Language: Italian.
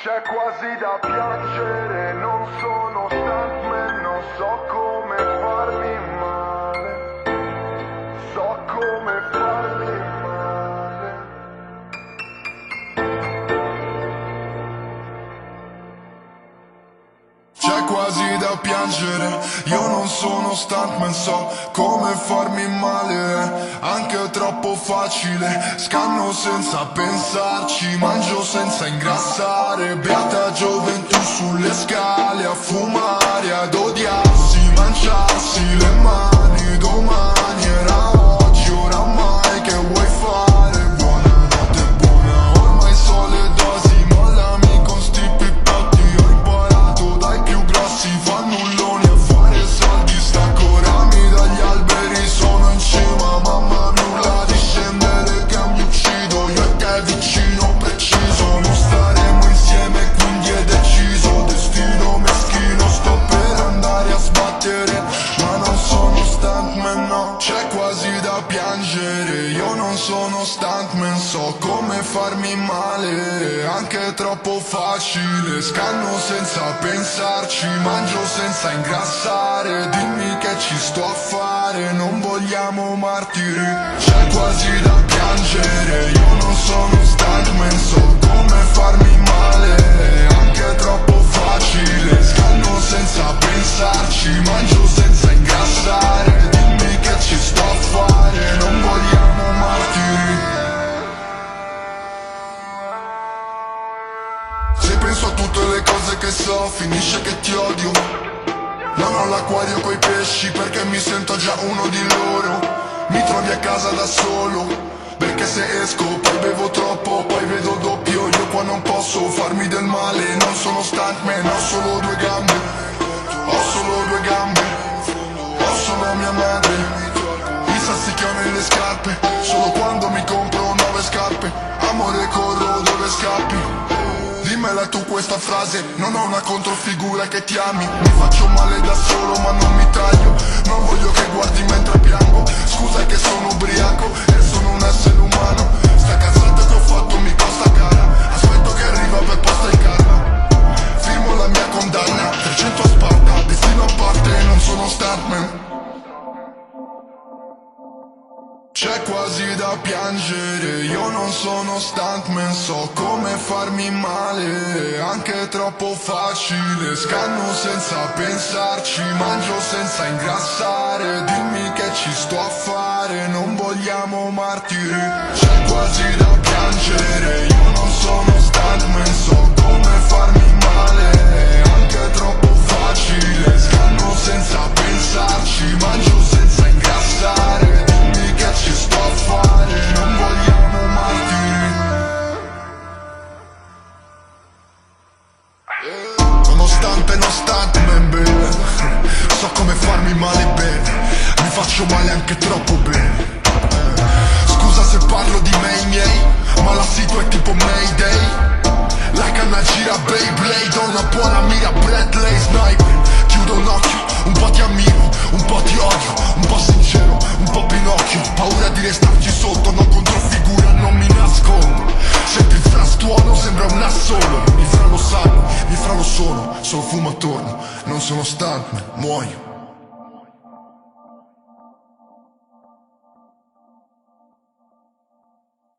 C'è quasi da piangere, non sono stuntman, non so come farmi male, so come farmi male. C'è quasi da piangere, io non sono stuntman, so come farmi male, anche troppo facile, scanno senza pensarci, mangio senza ingrassare, beata gioventù sulle scale a fumare, ad odiarsi, mangiarsi le mani, domani era oggi, oramai che vuoi fare, buonanotte buona, ormai so le dosi, mollami con sti pippetti, ho imparato dai più grossi, fannulloni a fare soldi, stacco rami dagli alberi, sono in cima, mamma mi urla di scendere che mi uccido, io e te vicino preciso, non staremo insieme quindi è deciso, destino meschino, sto per andare a sbattere, ma non sono stuntman no, c'è quasi da piangere, io non sono stuntman, so come farmi male, anche troppo facile, scanno senza pensarci, mangio senza ingrassare, dimmi che ci sto a fare, non vogliamo martiri, c'è quasi da piangere, io non sono stuntman, so come farmi male, anche troppo facile, scanno senza pensarci, mangio senza ingrassare, dimmi che ci sto a fare, non vogliamo martiri. Se penso a tutte le cose che so, finisce che ti odio. Non ho l'acquario coi pesci perché mi sento già uno di loro. Mi trovi a casa da solo, perché se esco poi bevo troppo, poi vedo doppio. Io qua non posso farmi del male, non sono stuntman, ho solo due gambe, ho solo due gambe, ho solo mia madre. I sassicchiano nelle scarpe, solo quando mi compro nuove scarpe. Amore corro dove scappi. Dimmela tu questa frase, non ho una controfigura che ti ami. Mi faccio male da solo ma non mi taglio, non voglio che guardi mentre piango. Scusa che sono ubriaco e sono un essere umano. Sta cazzata che ho fatto mi costa cara, aspetto che arriva per posta il karma. Firmo la mia condanna, 300 a Sparta, destino a parte, non sono stuntman. C'è quasi da piangere, io non sono stuntman, so come farmi male, anche troppo facile, scanno senza pensarci, mangio senza ingrassare, dimmi che ci sto a fare, non vogliamo martiri. C'è quasi da piangere, io non sono stuntman, so come farmi male, anche troppo facile, scanno senza pensarci, mangio senza ingrassare, dimmi che ci sto a fare, non vogliamo martiri. Nonostante non stuntman bene, so come farmi male bene, mi faccio male anche troppo bene. Scusa se parlo di me e miei, ma la situa è tipo Mayday. La canna gira Beyblade, ho una buona mira Bradley Sniper. Chiudo un occhio, un po' ti ammiro, un po' ti odio, un po' sincero, un po' Pinocchio. Paura di restarci sotto, non controfigura, non mi nascondo. Senti il frastuono, sembra un assolo. I fra lo sanno, i fra lo sono, solo fumo attorno, non sono stuntman, muoio.